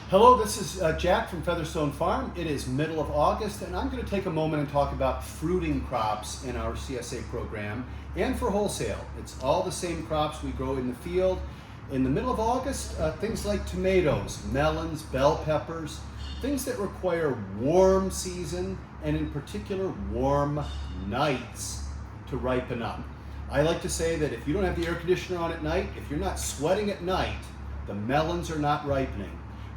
Hello, this is Jack from Featherstone Farm. It is middle of August, and I'm going to take a moment and talk about fruiting crops in our CSA program and for wholesale. It's all the same crops we grow in the field. In the middle of August, things like tomatoes, melons, bell peppers, things that require warm season and in particular warm nights to ripen up. I like to say that if you don't have the air conditioner on at night, if you're not sweating at night, the melons are not ripening.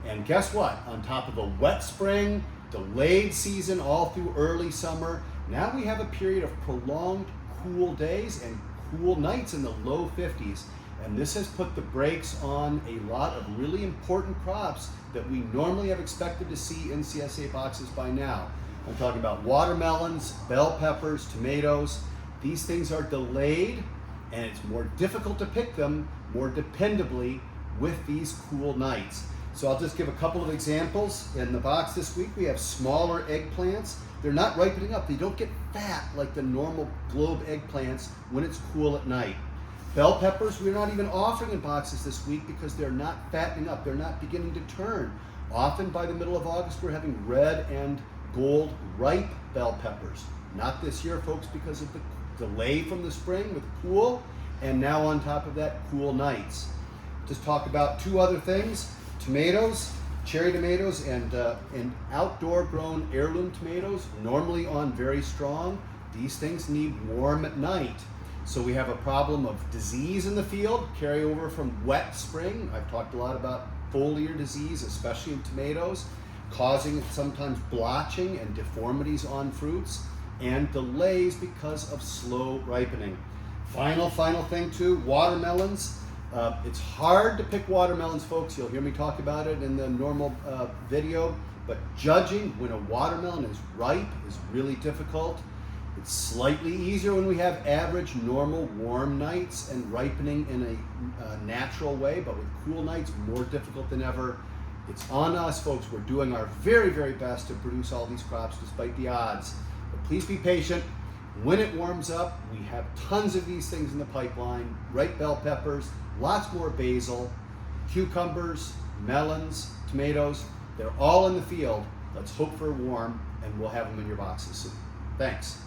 And guess what? On top of a wet spring, delayed season all through early summer, now we have a period of prolonged cool days and cool nights in the low 50s. And this has put the brakes on a lot of really important crops that we normally have expected to see in CSA boxes by now. I'm talking about watermelons, bell peppers, tomatoes. These things are delayed, and it's more difficult to pick them more dependably with these cool nights. So I'll just give a couple of examples. In the box this week, we have smaller eggplants. They're not ripening up. They don't get fat like the normal globe eggplants when it's cool at night. Bell peppers, we're not even offering in boxes this week because they're not fattening up. They're not beginning to turn. Often by the middle of August, we're having red and gold ripe bell peppers. Not this year, folks, because of the delay from the spring with cool, and now on top of that, cool nights. Just talk about two other things. Tomatoes, cherry tomatoes, and outdoor grown heirloom tomatoes, normally on very strong. These things need warm at night. So we have a problem of disease in the field, carryover from wet spring. I've talked a lot about foliar disease, especially in tomatoes, causing sometimes blotching and deformities on fruits, and delays because of slow ripening. Final thing too, watermelons. It's hard to pick watermelons, folks. You'll hear me talk about it in the normal video, but judging when a watermelon is ripe is really difficult. It's slightly easier when we have average, normal, warm nights and ripening in a natural way, but with cool nights, more difficult than ever. It's on us, folks. We're doing our very, very best to produce all these crops despite the odds, but please be patient. When it warms up, we have tons of these things in the pipeline, ripe bell peppers, lots more basil, cucumbers, melons, tomatoes. They're all in the field. Let's hope for warm, and we'll have them in your boxes soon. Thanks.